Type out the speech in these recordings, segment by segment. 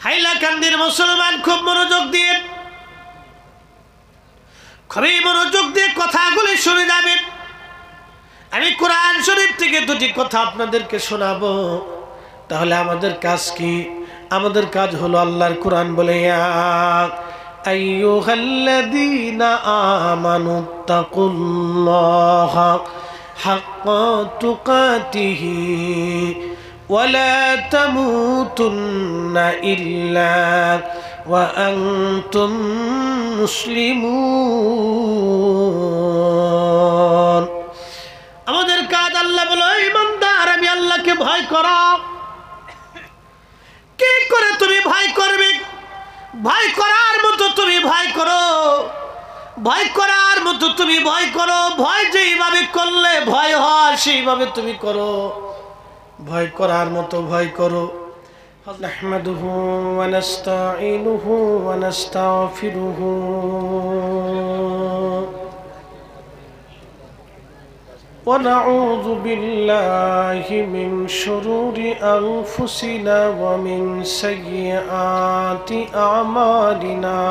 হাইলাকান্দির মুসলমান খুব মনোযোগ দিয়ে, খুবই মনোযোগ দিয়ে কথাগুলি শুনে যাবেন। আমি কোরআন শরীফ থেকে দুটি কথা আপনাদেরকে শোনাবো। তাহলে আমাদের কাজ কি? আমাদের কাজ হলো আল্লাহর কোরআন বলে, ইয়া আইয়ুহাল্লাযীনা আমানুত্তাকুল্লাহা হাক্কা তুকাতিহি ওয়ালা তামুতুন্না ইল্লা ওয়া আনতুম মুসলিমুন। আমাদের কাজ, আল্লাহ বলে, ইমানদার আমি আল্লাহকে ভয় করো। কি করে তুমি ভয় করবে? ভয় করার মতো তুমি ভয় করো, ভয় করার মতো তুমি ভয় করো। ভয় যেইভাবে করলে ভয় হয় সেইভাবে তুমি করো, ভয় করার মতো ভয় করো। নাহমাদুহু ওয়া নাস্তাঈনুহু ওয়া নাস্তাগফিরুহু ونعوذ بالله من شرور أنفسنا ومن سيئات أعمالنا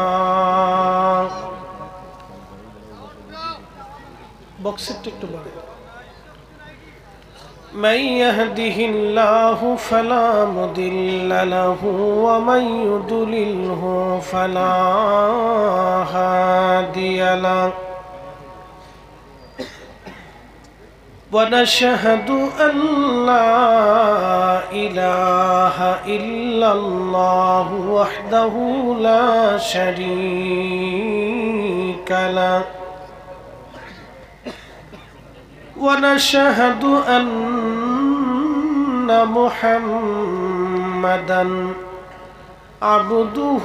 من يهده الله فلا مضل له ومن يضلله فلا هادي له ونشهد أن لا إله إلا الله وحده لا شريك له ونشهد أن محمدا عبده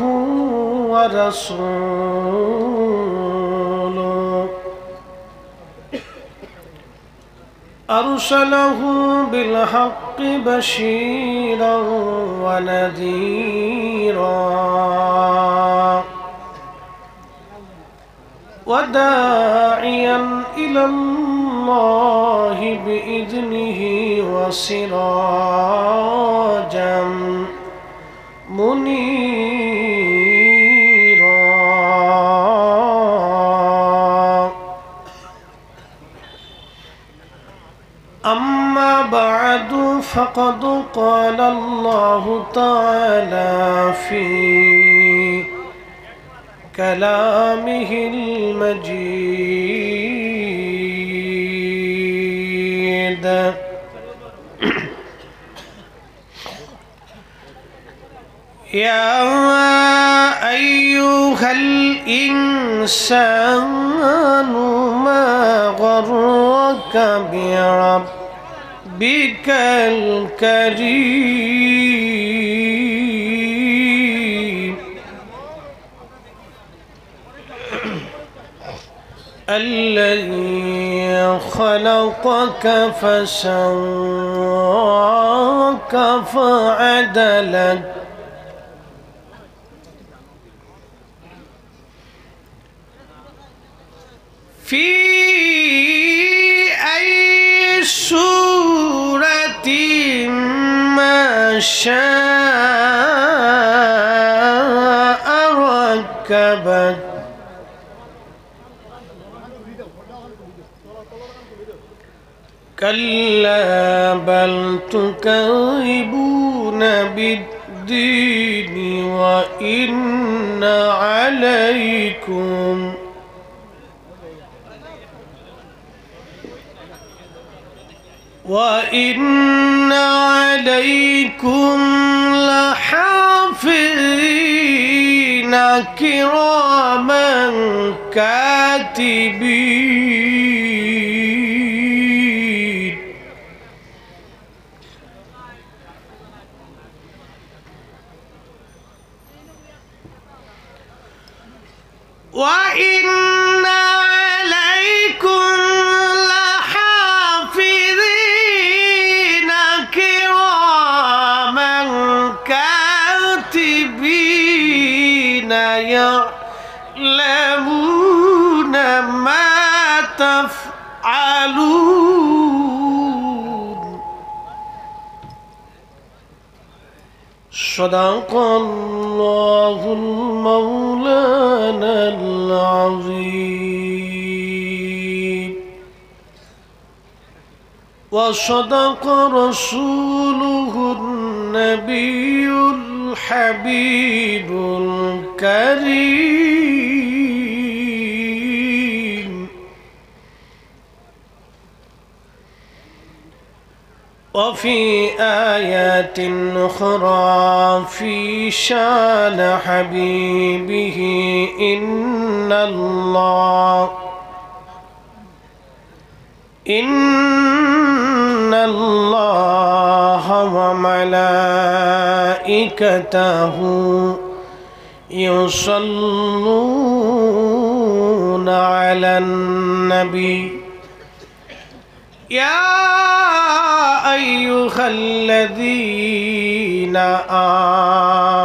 ورسوله أرسله بالحق بشيرا ونذيرا وداعيا إلى الله بإذنه وسراجا منيرا. أما بعد فقد قال الله تعالى في كلامه المجيد يا أيها الإنسان ما غرك بربك الكريم الذي خلقك فسواك فعدلك في أي سورة ما شاء ركبك كلا بل تكذبون بالدين وإن عليكم لحافظين كراما كاتبين وإن عليكم لحافظين كراما كاتبين يعلمون ما تفعلون. صدق الله المولانا العظيم وصدق رسوله النبي الحبيب الكريم وفي آيات أخرى في شان حبيبه إن الله وملائكته يصلون على النبي يا أيها الذين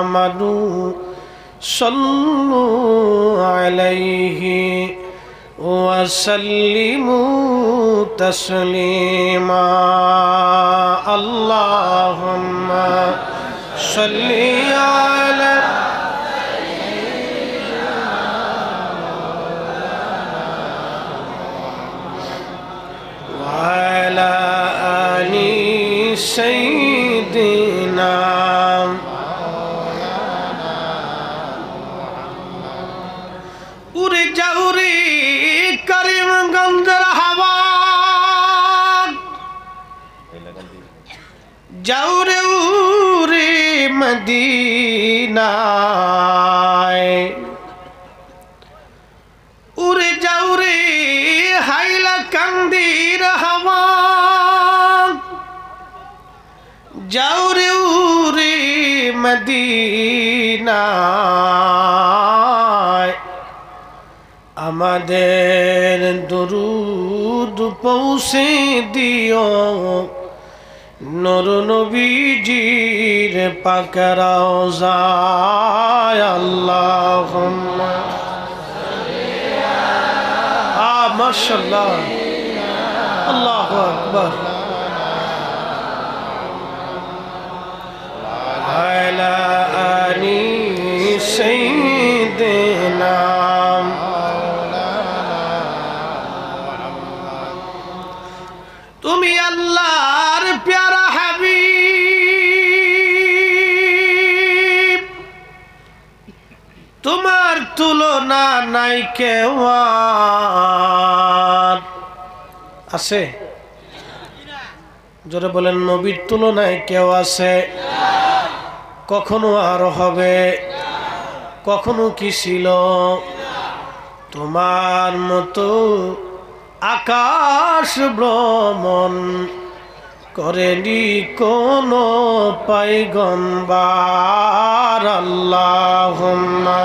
آمنوا صلوا عليه وسلموا تسليما اللهم صل على وعلى آل سيدنا উড়ে যাউরে করিমগঞ্জের হাওয়া যাউরে উড়ে মদিনায় উড়ে যাউরে হাইলাকান্দির হাওয়া যাউরে উড়ে মদিনায় আমাদের দরুদ পৌঁছে দিও নূর নবীজির পাক রওজায় আল্লাহুম্মা মাশাআল্লাহ আল্লাহু আকবার আলা আলি সাইয়্যিদিনা তুমি আল্লাহর প্যারা হাবিব তোমার তুলনা নাই কেউ আছে জোরে বলেন নবীর তুলনায় কেউ আছে কখনো আর হবে কখনো কি ছিল তোমার মতো আকাশ ভ্রমণ করেনি কোন পয়গম্বর আল্লাহুম্মা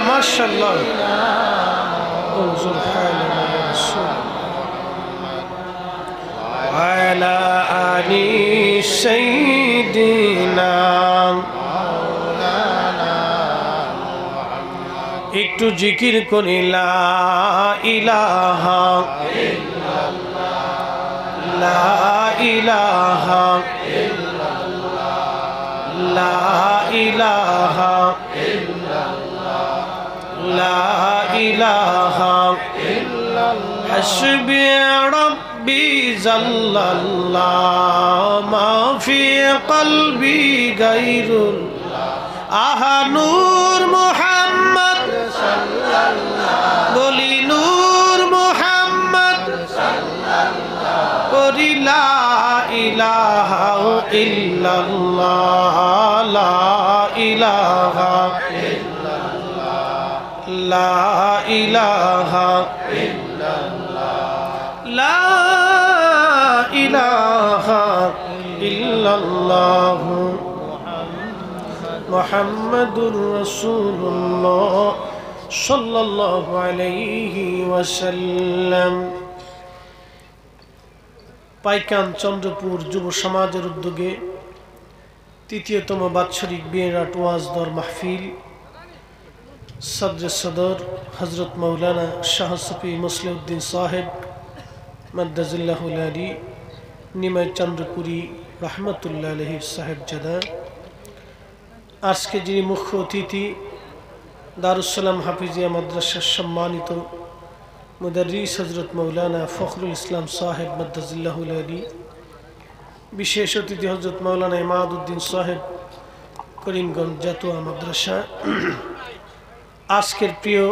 মাশাআল্লাহ وعلى آل سيدنا একটু জিকির করি লা ইলাহা ইল্লাল্লাহ লা ইলাহা ইল্লাল্লাহ লা ইলাহা ইল্লাল্লাহ লা ইলাহা ইল্লাল্লাহ হাসবি রব্বি জাল্লাল্লাহ মা ফি কলবি গায়রুল্লাহ আহা নূর মুহাম্মদ বলি নূর মুহাম্মদ করি লা ইলাহা ইল্লাল্লাহ লা ইলাহা ইল্লাল্লাহ লা ইলাহা ইল্লাল্লাহ লা ইলাহা ইল্লাল্লাহ মুহাম্মাদুর রাসূলুল্লাহ সাল্লাল্লাহু আলাইহি ওয়াসাল্লাম। পাইকান চন্দ্রপুর যুব সমাজের উদ্যোগে তৃতীয়তম বাৎসরিক বিয়েরাট ওয়াজ দর মাহফিল সদর সদর হজরত মৌলানা শাহ সফি মুসলিউদ্দিন সাহেব মাদ্দাজিল্লাহুল আলী নিমাই চন্দ্রপুরী রহমতুল্লাহ আলাইহি সাহেবজাদা, আজকে যিনি মুখ্য অতিথি দারুস সালাম হাফিজিয়া মাদ্রাসার সম্মানিত মুদাররিস হযরত মাওলানা ফখরুল ইসলাম সাহেব মাদ্দাজিল্লাহুল আলী, বিশেষ অতিথি হযরত মাওলানা ইমাদউদ্দিন সাহেব করিমগঞ্জ জাতুয়া মাদ্রাসা, আজকের প্রিয়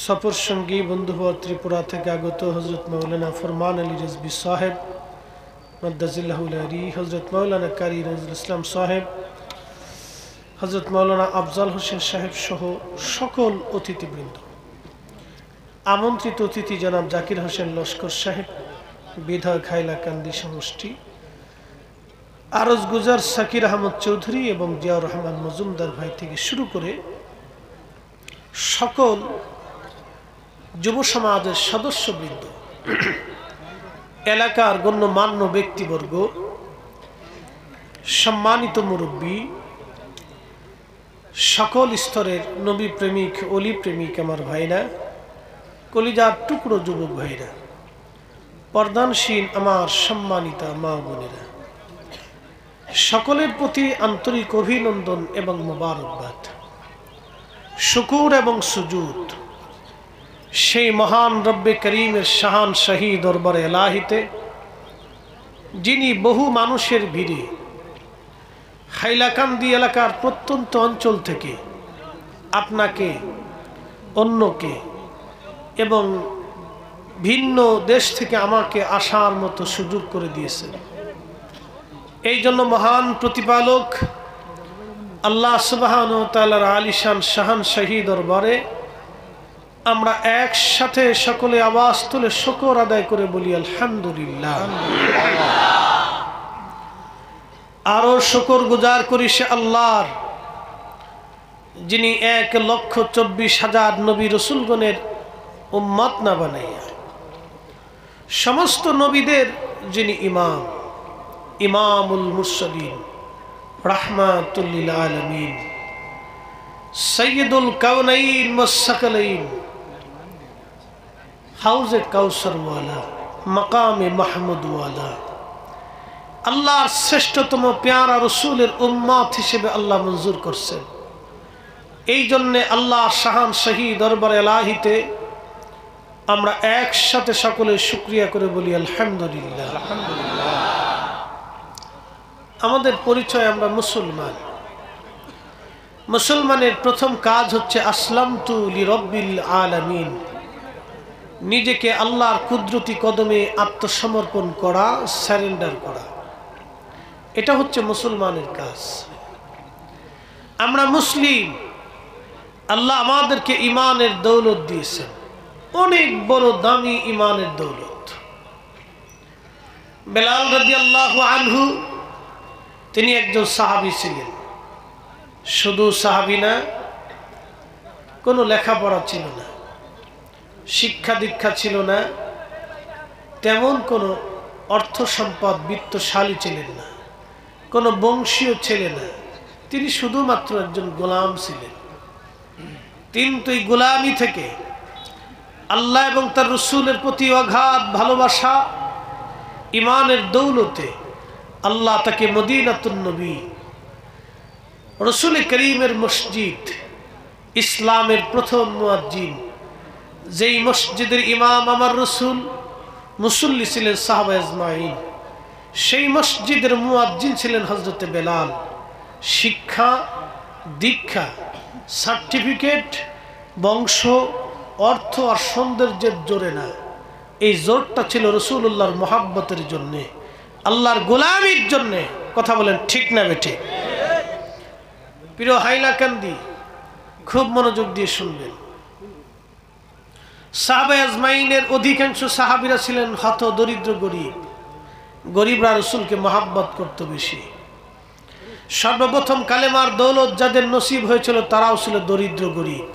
সফর সঙ্গী বন্ধুবর ত্রিপুরা থেকে আগত হযরত মাওলানা ফরমান আলী রিজভী সাহেব মাদ্দাজিল্লাহুল আলী, হযরত মাওলানা কারি নজরুল ইসলাম সাহেব, হযরত মাওলানা আফজাল হোসেন সাহেব সহ সকল অতিথিবৃন্দ, আমন্ত্রিত অতিথি জনাব জাকির হোসেন লস্কর সাহেব, বিধায়ক হাইলাকান্দি সমষ্টি, আরজ গুজার সাকির আহমদ চৌধুরী এবং জিয়াউর রহমান মজুমদার ভাই থেকে শুরু করে সকল যুব সমাজের সদস্যবৃন্দ, এলাকার গণ্যমান্য ব্যক্তিবর্গ, সম্মানিত মুরব্বী, সকল স্তরের নবী প্রেমিক অলি প্রেমিক আমার ভাইরা, কলিজার টুকরো যুবক ভাইরা, পর্দানশীল আমার সম্মানিতা মা বোনেরা, সকলের প্রতি আন্তরিক অভিনন্দন এবং মোবারকবাদ, শুকুর এবং সুজুদ সেই মহান রব্বে করিমের শাহান শাহী দরবারে এলাহিতে, যিনি বহু মানুষের ভিড়ে হাইলাকান্দি এলাকার প্রত্যন্ত অঞ্চল থেকে আপনাকে, অন্যকে এবং ভিন্ন দেশ থেকে আমাকে আসার মতো সুযোগ করে দিয়েছেন। এই জন্য মহান প্রতিপালক আল্লাহ সুবহানাহু ওয়া তাআলার আলিশান শাহান শাহী দরবারে আমরা একসাথে সকলে আওয়াজ তুলে শুকর আদায় করে বলি আলহামদুলিল্লাহ। আরো শুকর গুজার করি সে আল্লাহর, যিনি 1,24,000 নবী রসুলগণের উম্মত না বানাইয়া সমস্ত নবীদের যিনি ইমাম, ইমামুল মুরসালিন, রাহমাতুল লিল আলামিন, সাইয়্যিদুল কাউনাইন ওয়াস সাকালাইন, হাউজে কাউসার ওয়ালা, মাকামে মাহমুদ ওয়ালা, আল্লাহর শ্রেষ্ঠতম পেয়ারা রসুলের উম্মত হিসেবে আল্লাহ মঞ্জুর করছেন। এই জন্যে আল্লাহ শাহান শাহী দরবার এলাহিতে আমরা একসাথে সকলে শুকরিয়া করে বলি আলহামদুলিল্লাহ। আমাদের পরিচয়, আমরা মুসলমান। মুসলমানের প্রথম কাজ হচ্ছে আসলামতু লিরাব্বিল আলামিন, নিজেকে আল্লাহর কুদরতি কদমে আত্মসমর্পণ করা, সারেন্ডার করা। এটা হচ্ছে মুসলমানের কাজ। আমরা মুসলিম, আল্লাহ আমাদেরকে ইমানের দৌলত দিয়েছেন, অনেক বড় দামি ইমানের দৌলত। বেলাল রাদিয়াল্লাহু আনহু তিনি একজন সাহাবী ছিলেন। শুধু সাহাবী না, কোনো লেখাপড়া ছিল না, শিক্ষা দীক্ষা ছিল না, তেমন কোনো অর্থ সম্পদ বিত্তশালী ছিলেন না, কোনো বংশীয় ছেলে না, তিনি শুধুমাত্র একজন গোলাম ছিলেন। কিন্তু এই গোলামি থেকে আল্লাহ এবং তার রসুলের প্রতি অগাধ ভালোবাসা, ইমানের দৌলতে আল্লাহ তাকে মদিনাতুন নবী, রসুল করিমের মসজিদ, ইসলামের প্রথম মুয়াজ্জিন, যেই মসজিদের ইমাম আমার রসুল, মুসল্লি ছিলেন সাহাবা আজমাইন, সেই মসজিদের মুয়াজ্জিন ছিলেন হযরতে বেলাল। শিক্ষা, দীক্ষা, সার্টিফিকেট, বংশ, অর্থ আর সৌন্দর্যের জোরে না, এই জোরটা ছিল রসুল্লাহর মহাব্বতের জন্যে, আল্লাহর গোলামির জন্যে। কথা বলেন ঠিক না বেঠে? প্রিয় হাইলাকান্দি, খুব মনোযোগ দিয়ে শুনবেন। সাহাবা আজমাইনের অধিকাংশ সাহাবীরা ছিলেন হত দরিদ্র, গরিব। গরিবরা রসুলকে মহাব্বত করত বেশি। সর্বপ্রথম কালেমার দৌলত যাদের নসিব হয়েছিল তারাও ছিল দরিদ্র, গরিব।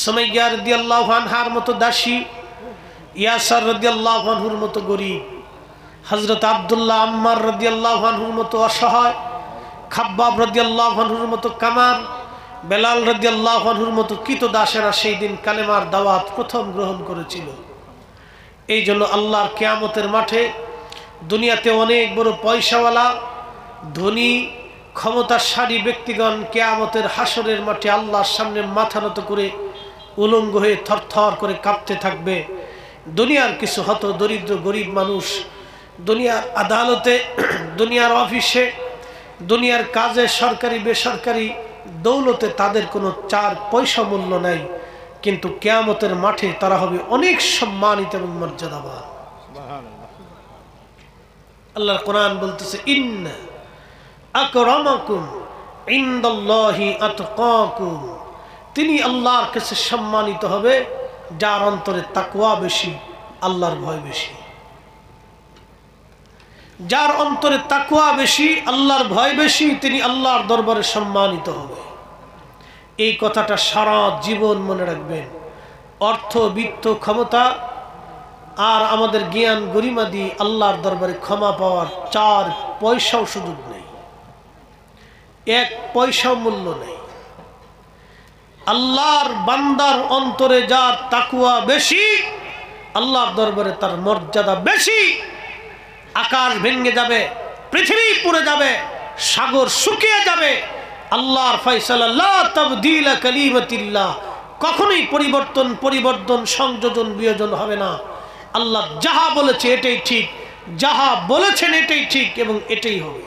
সুমাইয়া রাদিয়াল্লাহু আনহার মতো দাসী, ইয়াসার রাদিয়াল্লাহু আনহুর মতো গরিব, হযরত আব্দুল্লাহ আম্মার রাদিয়াল্লাহু আনহুর মতো অসহায়, খাব্বাব রাদিয়াল্লাহু আনহুর মতো কামার, বেলাল রাদিয়াল্লাহু আনহুর মতো কৃতদাসেরা সেই দিন কালেমার দাওয়াত প্রথম গ্রহণ করেছিল। এই জন্য আল্লাহর কিয়ামতের মাঠে দুনিয়াতে অনেক বড় পয়সাওয়ালা ধনী ক্ষমতাশালী ব্যক্তিগণ কিয়ামতের হাসরের মাঠে আল্লাহর সামনে মাথা নত করে উলঙ্গ হয়ে থরথর করে কাঁপতে থাকবে। দুনিয়ার কিছু হত দরিদ্র গরিব মানুষ দুনিয়ার আদালতে, দুনিয়ার অফিসে, দুনিয়ার কাজে, সরকারি বেসরকারি দৌলতে তাদের কোনো 4 পয়সা মূল্য নাই, কিন্তু কিয়ামতের মাঠে তারা হবে অনেক সম্মানিত এবং মর্যাদাবান। আল্লাহর কোরআন বলতেছে, ইন্না আকরামাকুম ইনদাল্লাহি আতকাকুম, তিনি আল্লাহর কাছে সম্মানিত হবে যার অন্তরে তাকওয়া বেশি, আল্লাহর ভয় বেশি। যার অন্তরে তাকওয়া বেশি, আল্লাহর ভয় বেশি, তিনি আল্লাহর দরবারে সম্মানিত হবে। এই কথাটা সারা জীবন মনে রাখবেন। অর্থ, বিত্ত, ক্ষমতা আর আমাদের জ্ঞান গরিমা দিয়ে আল্লাহর দরবারে ক্ষমা পাওয়ার 4 পয়সাও সুযোগ নেই, 1 পয়সাও মূল্য নেই। আল্লাহর বান্দার অন্তরে যার তাকওয়া বেশি, আল্লাহর দরবারে তার মর্যাদা বেশি। আকাশ ভেঙে যাবে, পৃথিবী পুড়ে যাবে, সাগর শুকিয়ে যাবে, আল্লাহর ফয়সালা লা তাবদীলা কালিমাতিল্লাহ, কখনোই পরিবর্তন সংযোজন বিয়োজন হবে না। আল্লাহ যাহা বলেছে এটাই ঠিক, যাহা বলেছেন এটাই ঠিক এবং এটাই হবে।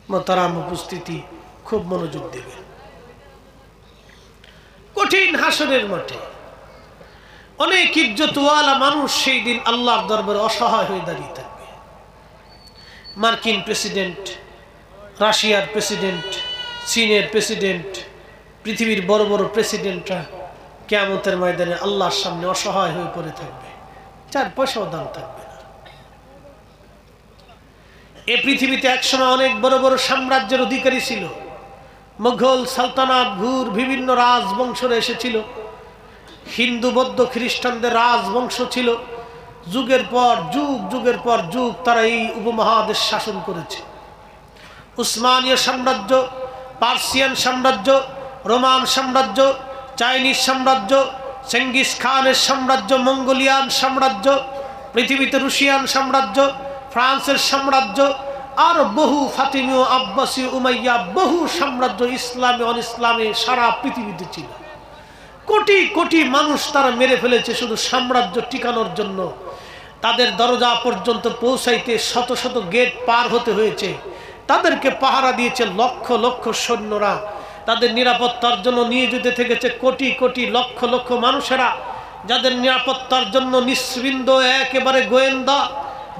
মোহতারাম উপস্থিতি, খুব মনোযোগ দেবেন। কঠিন হাসরের মাঠে অনেক ইজ্জতওয়ালা মানুষ সেই দিন আল্লাহর দরবারে অসহায় হয়ে দাঁড়িয়ে থাকবে। মার্কিন প্রেসিডেন্ট, রাশিয়ার প্রেসিডেন্ট, চীনের প্রেসিডেন্ট, পৃথিবীর বড় বড় প্রেসিডেন্টরা কিয়ামতের ময়দানে আল্লাহর সামনে অসহায় হয়ে পড়ে থাকবে, 4 পয়সাও দাম থাকবে না। এই পৃথিবীতে একসময় অনেক বড় বড় সাম্রাজ্যের অধিকারী ছিল। মুঘল সালতানাত, ঘুর বিভিন্ন রাজবংশরা এসেছিল। হিন্দু, বৌদ্ধ, খ্রিস্টানদের রাজবংশ ছিল। যুগের পর যুগ তারা এই উপমহাদেশ শাসন করেছে। উসমানীয় সাম্রাজ্য, পার্সিয়ান সাম্রাজ্য, রোমান সাম্রাজ্য, চাইনিজ সাম্রাজ্য, চেঙ্গিস খানের সাম্রাজ্য, মঙ্গোলিয়ান সাম্রাজ্য, পৃথিবীতে রুশিয়ান সাম্রাজ্য, ফ্রান্সের সাম্রাজ্য, আর বহু ফাতিমীয়, আব্বাসী, উমাইয়া, বহু সাম্রাজ্য ইসলামে অন ইসলামে সারা পৃথিবীতে ছিল। কোটি কোটি মানুষ তারা মেরে ফেলেছে শুধু সাম্রাজ্য টিকানোর জন্য। তাদের দরজা পর্যন্ত পৌঁছাইতে শত শত গেট পার হতে হয়েছে। তাদেরকে পাহারা দিয়েছে লক্ষ লক্ষ সৈন্যরা। তাদের নিরাপত্তার জন্য নিয়োজিত থেকেছে কোটি কোটি লক্ষ লক্ষ মানুষেরা, যাদের নিরাপত্তার জন্য নিশ্চিন্ত একেবারে গোয়েন্দা,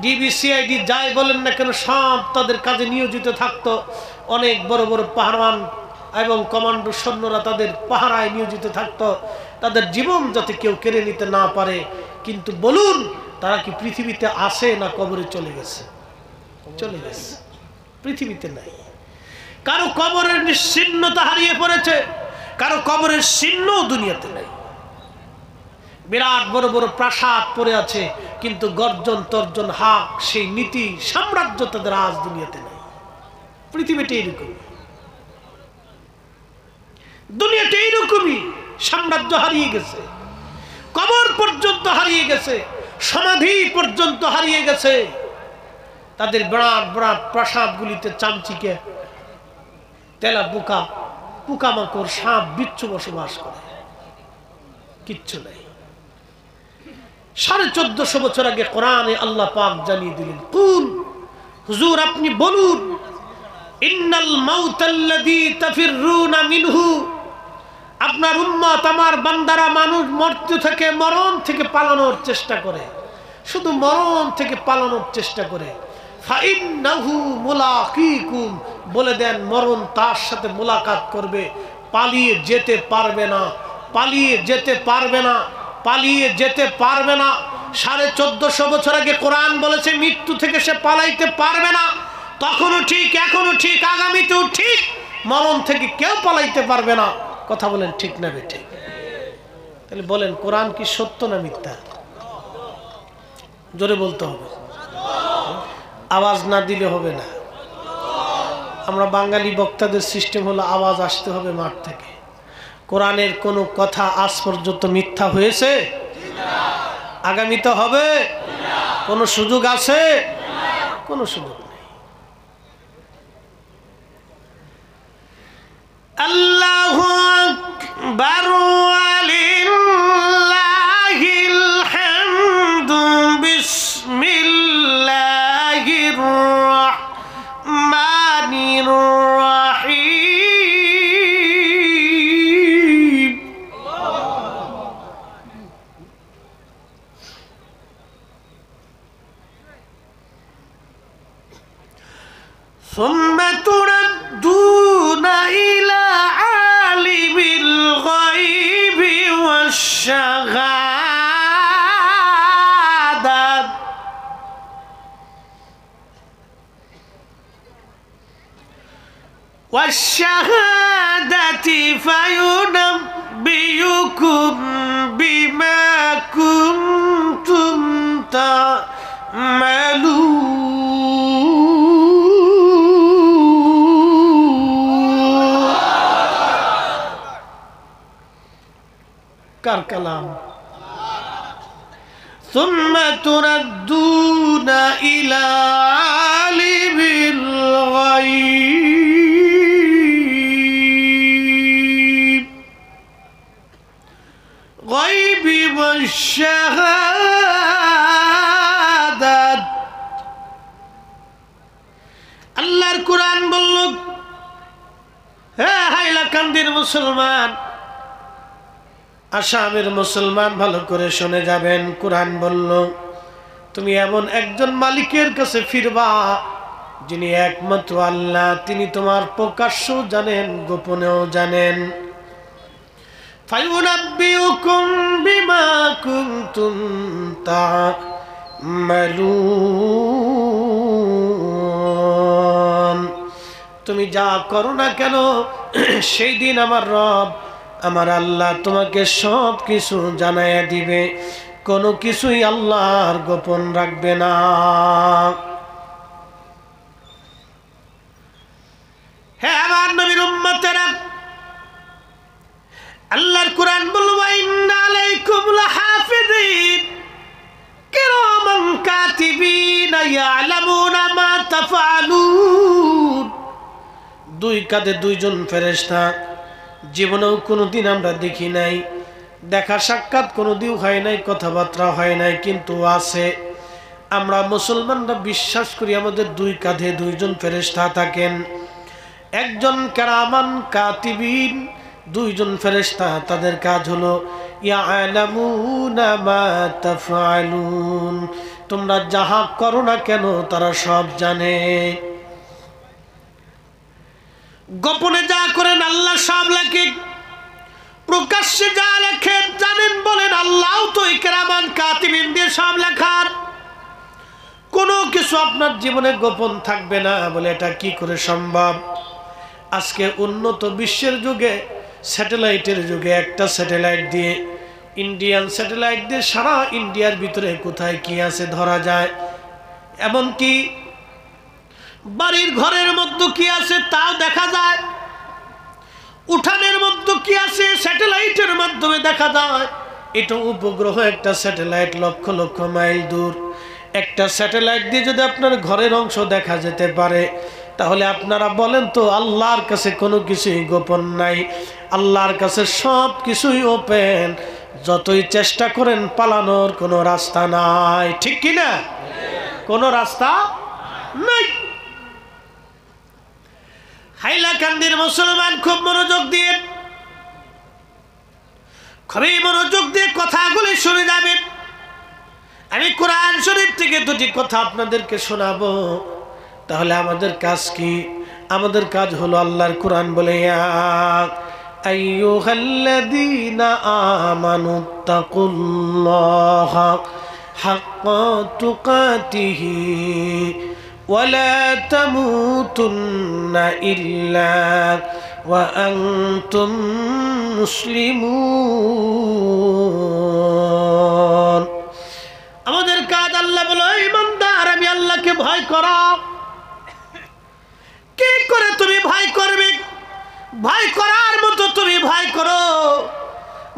ডিবিসিআইডি যাই বলেন না কেন সব তাদের কাজে নিয়োজিত থাকতো। অনেক বড় বড় পাহারান এবং কমান্ডো সৈন্যরা তাদের পাহারায় নিয়োজিত থাকতো, তাদের জীবন যাতে কেউ কেড়ে নিতে না পারে। কিন্তু বলুন, তারা কি পৃথিবীতে আসে না কবরে চলে গেছে? চলে গেছে, পৃথিবীতে নাই। কারো কবরের নিশ্চিহ্নতা হারিয়ে পড়েছে, কারো কবরের চিহ্ন দুনিয়াতে নাই। বিরাট বড় বড় প্রাসাদ পড়ে আছে, কিন্তু গর্জন তর্জন হাক সেই নীতি সাম্রাজ্য তাদের আজ দুনিয়াতে নাই। পৃথিবীটা এইরকম, দুনিয়াটা এইরকমই। সাম্রাজ্য হারিয়ে গেছে, কবর পর্যন্ত হারিয়ে গেছে, সমাধি পর্যন্ত হারিয়ে গেছে। তাদের বিরাট বিরাট প্রাসাদগুলিতে চামচিকে, তেলা পোকা, পোকামাকড়, সাপ, বিচ্ছু বসবাস করে, কিচ্ছু নাই। 1450 বছর আগে কোরআনে আল্লাহ পাক জানিয়ে দিলেন, কুল, হুজুর আপনি বলুন, ইন্নাল মাউতাল্লাযী তাফিররুনা মিনহু, আপনার উম্মত, আমার বান্দারা মানুষ মৃত্যু থেকে, মরণ থেকে পালানোর চেষ্টা করে, শুধু মরণ থেকে পালানোর চেষ্টা করে। ফাইন্নাহু মুলাকিকুম, বলে দেন মরণ তার সাথে মুলাকাত করবে, পালিয়ে যেতে পারবে না, পালিয়ে যেতে পারবে না, পালিয়ে যেতে পারবে না। 1450 বছর আগে কোরআন বলেছে মৃত্যু থেকে সে পালাইতে পারবে না। তখনও ঠিক, এখনো ঠিক, আগামীতেও ঠিক, মরণ থেকে কেউ পালাইতে পারবে না। কথা বলেন ঠিক না বেঠিক? তাহলে বলেন কোরআন কি সত্য না মিথ্যা? জোরে বলতে হবে, আওয়াজ না দিলে হবে না। আমরা বাঙালি বক্তাদের সিস্টেম হলো আওয়াজ আসতে হবে মাঠ থেকে। কোরআনের কোনো কথা আজ পর্যন্ত মিথ্যা হয়েছে? আগামীতে হবে? কোনো সুযোগ আছে? কোনো সুযোগ নেই। আল্লাহু আকবার ওয়ালিল্লাহিল হামদু বিসমিল্লাহির রাহমানির রাহিম। ثم تردون إلى عالم الغيب والشهادة فينبئكم بما كنتم تعملون. কার কালাম? ثم تردون إلى عالم الغيب والشهادة. আল্লাহর কুরআন বলল, হে হাইলাকান্দির মুসলমান, আসামের মুসলমান, ভালো করে শুনে যাবেন। কুরআন বলল, তুমি এমন একজন মালিকের কাছে ফিরবা যিনি একমাত্র আল্লাহ। তিনি তোমার প্রকাশ্যও জানেন, গোপনেও জানেন। ফায়ুনাব্বিউকুম বিমা কুনতুম তা'মালুন। তুমি যা করো না কেন, সেই দিন আমার রব, আমার আল্লাহ তোমাকে সব কিছু জানাইয়া দিবে। কোনো কিছুই আল্লাহর গোপন রাখবে না। হে আমার নবীর উম্মতেরা, আল্লাহর কুরআন বলল, ওয়া ইন্না আলাইকুম লাহাফিজিন কিরামান কাতিবিন ইয়ালামুনা মা তাফআলুন। দুই কাঁধে দুইজন ফেরেশতা, জীবনেও কোনোদিন আমরা দেখি নাই, দেখা সাক্ষাৎ কোনোদিন হয় নাই, কথাবার্তা হয় নাই, কিন্তু আছে। আমরা মুসলমানরা বিশ্বাস করি আমাদের দুই কাঁধে দুইজন ফেরেশতা থাকেন। একজন কিরামান কাতিবিন, দুইজন ফেরেশতা, তাদের কাজ হলো ইয়ালামুনা মা তাফআলুন। তোমরা যাহা করো না কেন তারা সব জানে। গোপনে যা করেন আল্লাহ সব লেখে, প্রকাশ্যে যা লেখেন জানেন বলেন আল্লাহ তো কিরামান কাতিবিন দিয়ে সব লেখার। কোনো কিছু আপনার জীবনে গোপন থাকবে না বলে এটা কি করে সম্ভব? আজকে উন্নত বিশ্বের যুগে, স্যাটেলাইটের যুগে, একটা স্যাটেলাইট দিয়ে, ইন্ডিয়ান স্যাটেলাইট দিয়ে সারা ইন্ডিয়ার ভিতরে কোথায় কি আছে ধরা যায়। এমনকি বাড়ির ঘরের মধ্যে কি আছে তাও দেখা যায়। উঠানের মধ্যে কি আছে স্যাটেলাইটের মাধ্যমে দেখা যায়। এটা উপগ্রহ, একটা স্যাটেলাইট লক্ষ লক্ষ মাইল দূর। একটা স্যাটেলাইট দিয়ে যদি আপনার ঘরের অংশ দেখা যেতে পারে, তাহলে আপনারা বলেন তো আল্লাহর কাছে কোনো কিছুই গোপন নাই, আল্লাহর কাছে সব কিছুই ওপেন। যতই চেষ্টা করেন পালানোর কোনো রাস্তা নাই, ঠিক কি না? কোনো রাস্তা নাই। হাইলাকান্দির মুসলমান খুব মনোযোগ দিয়ে, খুবই মনোযোগ দিয়ে কথাগুলি শুনে যাবেন। আমি কোরআন শরীফ থেকে দুটি কথা আপনাদেরকে শোনাবো। তাহলে আমাদের কাজ কি? আমাদের কাজ হলো আল্লাহর কোরআন বলে, ইয়া আইয়ুহাল্লাযীনা আমানুত্তাকুল্লাহা হাক্কা তুকাতিহি ওয়ালা তামুতুন্না ইল্লা ওয়া আনতুম মুসলিমুন। আমাদের কাজ, আল্লাহ বলে, ইমানদার আমি আল্লাহকে ভয় করো। কি করে তুমি ভয় করবে? ভয় করার মতো তুমি ভয় করো।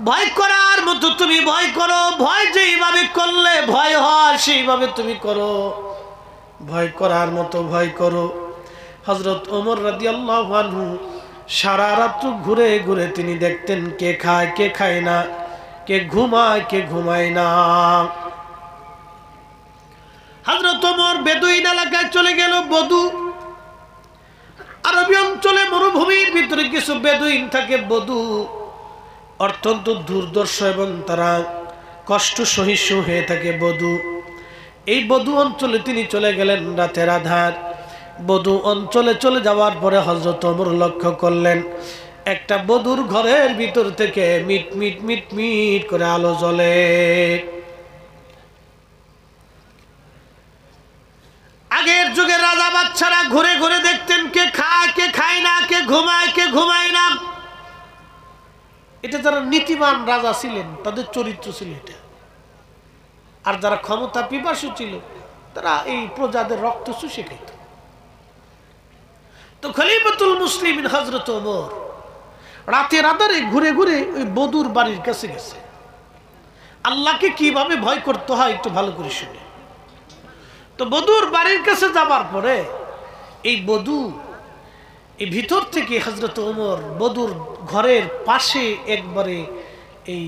ভয় করার মতো তুমি ভয় করো, ভয় যেইভাবে করলে ভয় হয় সেইভাবে তুমি করো, ভয় করার মতো ভয় করো। হযরত ওমর রাদিয়াল্লাহু আনহু সারা রাত ঘুরে ঘুরে তিনি দেখতেন কে খায় কে খায় না, কে ঘুমায় কে ঘুমায় না। হযরত ওমর বেদুইন এলাকায় চলে গেল। বদু আরবি অঞ্চলে মরুভূমির ভিতরে কিছু বেদুইন থাকে। বদু অত্যন্ত দুর্দর্শ এবং তারা কষ্ট সহিষ্ণু হয়ে থাকে। বদু এই বদু অঞ্চলে তিনি চলে গেলেন রাতের আধার। বদু অঞ্চলে চলে যাওয়ার পরে হযরত ওমর লক্ষ্য করলেন একটা বদুর ঘরের ভিতর থেকে মিট মিট মিট মিট করে আলো জ্বলে। আগের যুগে রাজা বাচ্চারা ঘুরে ঘুরে দেখতেন কে খায় কে খায় না, কে ঘুমায় কে ঘুমায় না। এটা যারা নীতিবান রাজা ছিলেন তাদের চরিত্র ছিল এটা। আর যারা ক্ষমতা পিপাসু ছিল তারা এই প্রজাদের রক্ত চুষে খেত। তো খলিফাতুল মুসলিমিন হযরত ওমর রাতের আধারে ঘুরে ঘুরে ওই বদুর বাড়ির কাছে গেছে। আল্লাহকে কিভাবে ভয় করতে হয় একটু ভালো করে শুনে। তো বদুর বাড়ির কাছে যাবার পরে এই বদু এই ভিতর থেকে হযরত ওমর বদুর ঘরের পাশে একবারে এই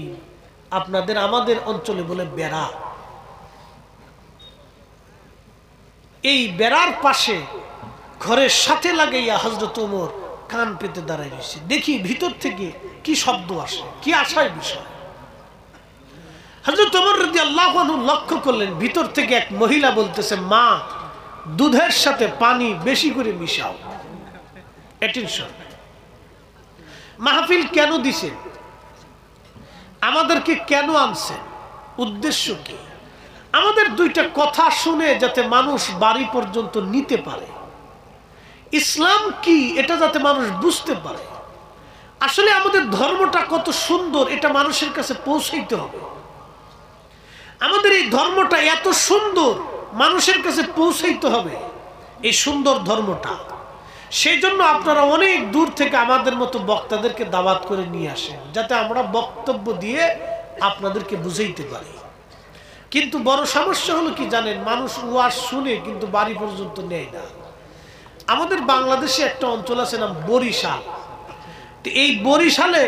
আপনাদের আমাদের অঞ্চলে বলে বেড়া, এই বেড়ার পাশে ঘরের সাথে লাগাইয়া হযরত ওমর কান পেতে দাঁড়ায় রয়েছে। দেখি ভিতর থেকে কি শব্দ আসে, কি আসার বিষয়। হযরত ওমর রাদিয়াল্লাহু আনহু লক্ষ্য করলেন ভিতর থেকে এক মহিলা বলতেছে, মা দুধের সাথে পানি বেশি করে মিশাও। অ্যাটেনশন, মাহফিল কেন দিছেন, আমাদেরকে কেন আনছেন, উদ্দেশ্য কি? আমাদের দুইটা কথা শুনে যাতে মানুষ বাড়ি পর্যন্ত নিতে পারে, ইসলাম কি এটা যাতে মানুষ বুঝতে পারে। আসলে আমাদের ধর্মটা কত সুন্দর এটা মানুষের কাছে পৌঁছাইতে হবে। আমাদের এই ধর্মটা এত সুন্দর মানুষের কাছে পৌঁছাইতে হবে, এই সুন্দর ধর্মটা। সেই জন্য আপনারা অনেক দূর থেকে আমাদের মতো বক্তাদেরকে দাওয়াত করে নিয়ে আসেন যাতে আমরা বক্তব্য দিয়ে আপনাদেরকে বুঝাইতে পারি। কিন্তু বড় সমস্যা হলো কি জানেন, মানুষ ওয়াজ শুনে কিন্তু বাড়ি পর্যন্ত নেয় না। আমাদের বাংলাদেশে একটা অঞ্চল আছে নাম বরিশাল। এই বরিশালে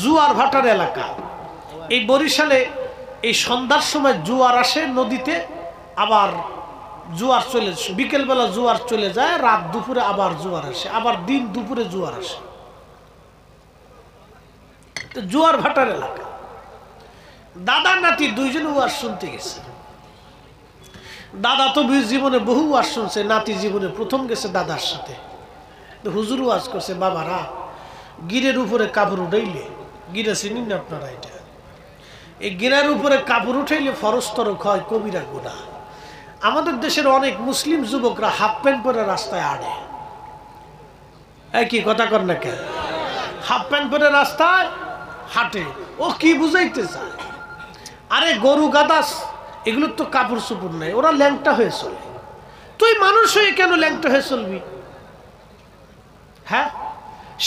জুয়ার ভাটার এলাকা। এই বরিশালে এই সন্ধ্যার সময় জোয়ার আসে নদীতে, আবার জোয়ার চলে, বিকেলবেলা জোয়ার চলে যায়, রাত দুপুরে আবার জোয়ার আসে, আবার দিন দুপুরে জোয়ার আসে। জোয়ার ভাটার এলাকা। দাদা নাতি দুইজনে ওয়াজ শুনতে গেছে। দাদা তো জীবনে বহু ওয়াজ শুনছে, নাতি জীবনে প্রথম গেছে দাদার সাথে। হুজুর ওয়াজ করছে, বাবারা গিরের উপরে কাপড় উঠাইলে, গিরে চিনি না আপনারা, এটা এই গিরের উপরে কাপড় উঠাইলে ফরস্তর হয় কবিরা গুনাহ। আমাদের দেশের অনেক মুসলিম যুবকরা হাফ প্যান্ট পরে রাস্তায় আড়ে। কি কথা কর না কেন? হাফ প্যান্ট পরে রাস্তায় হাঁটে। ও কি বুঝাইতে চায়? আরে গরু গাদাস এগুলোর তো কাপড় চোপড় নাই, ওরা ল্যাংটা হয়ে চলে। তুই মানুষ হয়ে কেন ল্যাংটা হয়ে চলবি? হ্যাঁ,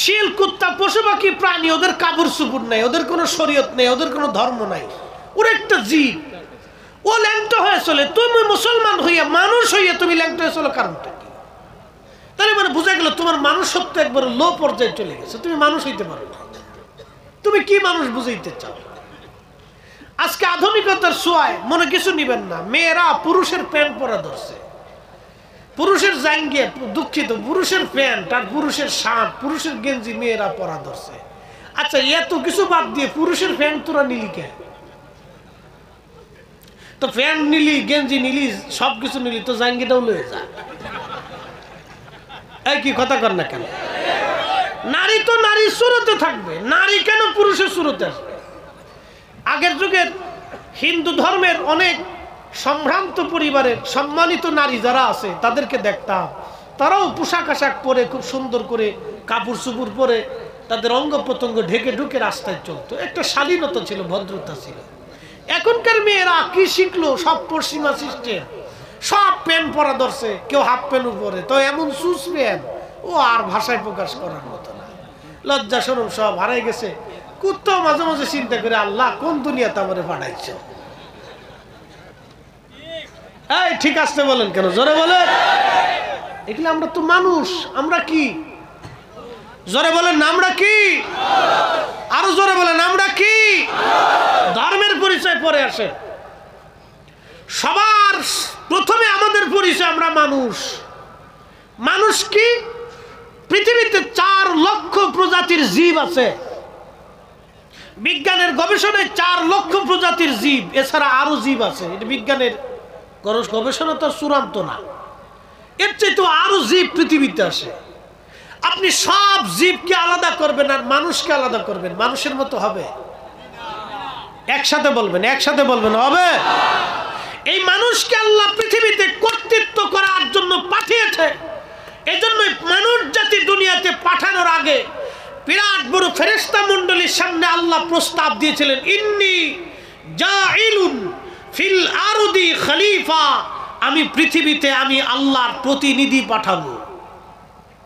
শিল কুত্তা পশু পাখি প্রাণী, ওদের কাপড় চোপড় নাই, ওদের কোনো শরীয়ত নেই, ওদের কোনো ধর্ম নাই, ওরা একটা জীব, ও ল্যাংটা হয়ে চলে। তুমি মুসলমান হইয়া মানুষ হইয়া তুমি ল্যাংটা হয়ে চলো, কারণটা কি? তাহলে মানে বোঝা গেল তোমার মানুষত্ব একবার লো পর্যায়ে চলে গেছে, তুমি মানুষ হইতে পারো না। তুমি কি মানুষ বুঝাইতে চাও? আজকে আধুনিকতার ছোঁয়ায় মনে কিছু নিবেন না, মেয়েরা পুরুষের প্যান্ট পরা ধরছে, পুরুষের জাঙ্গিয়া, দুঃখিত, পুরুষের প্যান্ট আর পুরুষের শার্ট, পুরুষের গেঞ্জি মেয়েরা পরা ধরছে। আচ্ছা এত কিছু বাদ দিয়ে পুরুষের প্যান্ট তোরা নিলি কেন? তো প্যান্ট নিলি, গেঞ্জি নিলি, সবকিছু নিলি, তো জাঙ্গিটাও লয়ে যা। এই কি কথা কর না কেন? নারী তো নারীর সুরতে থাকবে, নারী কেন পুরুষের সুরতে আসবে? আগের যুগের হিন্দু ধর্মের অনেক সম্ভ্রান্ত পরিবারের সম্মানিত নারী যারা আছে তাদেরকে দেখতাম, তারাও পোশাক আশাক পরে খুব সুন্দর করে কাপড় চুপড় পরে তাদের অঙ্গ প্রত্যঙ্গ ঢেকে ঢুকে রাস্তায় চলতো। একটা শালীনতা ছিল, ভদ্রতা ছিল। এখনকার মেয়েরা কি শিখলো? সব পশ্চিমা সিস্টেম, সব প্যান্ট পরা ধরছে, কেউ হাফ প্যান্ট পরে, তো এমন সুস প্যান্ট ও আর ভাষায় প্রকাশ করার মতো না। লজ্জা শরম সব হারাই গেছে। কুত্তাও মাঝে মাঝে চিন্তা করে আল্লাহ কোন দুনিয়াতে আমারে পাঠাইছো। এই ঠিক আসতে বলেন কেন, জোরে বলেন। এগুলো আমরা তো মানুষ, আমরা কি? জোরে বলেন না, আমরা কি? আরো জোরে বলেন, আমরা কি? ধর্মের পরিচয় পরে আসে। সবার প্রথমে আমাদের পরিচয় আমরা মানুষ। মানুষ কি? পৃথিবীতে 4 লক্ষ প্রজাতির জীব আছে। বিজ্ঞানের গবেষণায় 4 লক্ষ প্রজাতির জীব, এছাড়া আরো জীব আছে। এটা বিজ্ঞানের গবেষণা তো চূড়ান্ত না, এর চেয়ে তো আরো জীব পৃথিবীতে আসে। আপনি সব জীবকে আলাদা করবেন আর মানুষকে আলাদা করবেন, মানুষের মতো হবে? একসাথে বলবেন, একসাথে বলবেন, হবে? এই মানুষকে আল্লাহ পৃথিবীতে কর্তৃত্ব করার জন্য পাঠিয়েছে। এজন্য মানুষ জাতি দুনিয়াতে পাঠানোর আগে বিরাট বড় ফেরেশতা মণ্ডলীর সামনে আল্লাহ প্রস্তাব দিয়েছিলেন, ইন্নী জাইলুন ফিল আরদি খলিফা, আমি পৃথিবীতে আমি আল্লাহর প্রতিনিধি পাঠাবো।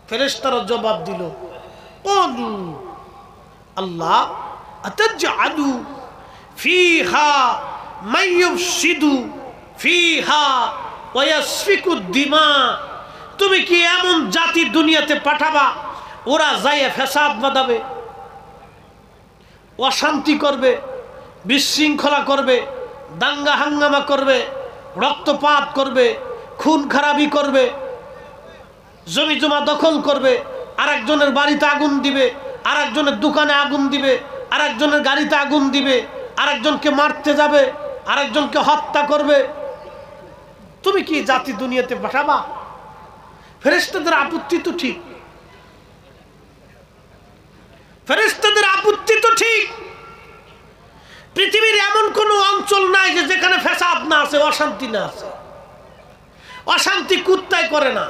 ফেরেশতারা জবাব দিল, ক্বালু আল্লাহ আতাজআলু ফিহা মাইয়ুফসিদু ফিহা ওয়া ইয়াসফিকুদ দিমা, তুমি কি এমন জাতি দুনিয়াতে পাঠাবা ওরা যায় ফ্যাসাদ বাঁধাবে, অশান্তি করবে, বিশৃঙ্খলা করবে, দাঙ্গা হাঙ্গামা করবে, রক্তপাত করবে, খুন খারাপি করবে, জমি জমা দখল করবে, আরেকজনের বাড়িতে আগুন দিবে, আরেকজনের দোকানে আগুন দিবে, আরেকজনের গাড়িতে আগুন দিবে, আরেকজনকে মারতে যাবে, আরেকজনকে হত্যা করবে, তুমি কি জাতি দুনিয়াতে পাঠাবা? ফেরেশতাদের আপত্তি তো ঠিক, ফেরেশতাদের আপত্তি তো ঠিক। পৃথিবীর এমন কোন অঞ্চল নাই যে যেখানে ফ্যাসাদ না আছে, অশান্তি না আছে। অশান্তি কুত্তায় করে না,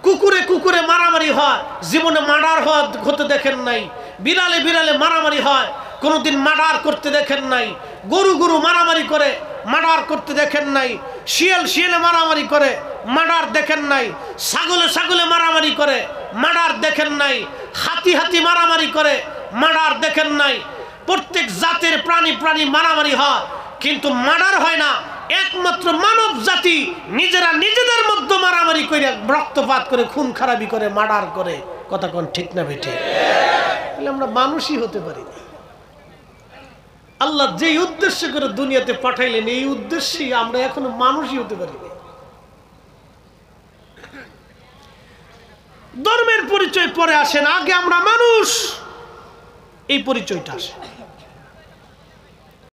কুকুরে কুকুরে মারামারি হয়, জীবনে মার্ডার হতে দেখেন নাই। বিড়ালে বিড়ালে মারামারি হয়, কোনোদিন মার্ডার করতে দেখেন নাই। গরু গরু মারামারি করে, মার্ডার করতে দেখেন নাই। শিয়াল শিয়ালে মারামারি করে, মার্ডার দেখেন নাই। ছাগলে ছাগলে মারামারি করে, মার্ডার দেখেন নাই। হাতি হাতি মারামারি করে, মার্ডার দেখেন নাই। প্রত্যেক জাতের প্রাণী প্রাণী মারামারি হয়, কিন্তু মার্ডার হয় না। একমাত্র মানব জাতি নিজেরা নিজেদের মধ্যে মারামারি করে, রক্তপাত করে, খুন খারাপি করে, মার্ডার করে। কথা কোন ঠিক না বেঠিক? তাহলে আমরা মানুষই হতে পারি না। আল্লাহ যেই উদ্দেশ্য করে দুনিয়াতে পাঠাইলেন, এই উদ্দেশ্যে আমরা এখনো মানুষই হতে পারি না। ধর্মের পরিচয় পরে আসে না, আগে আমরা মানুষ, এই পরিচয়টা আসে।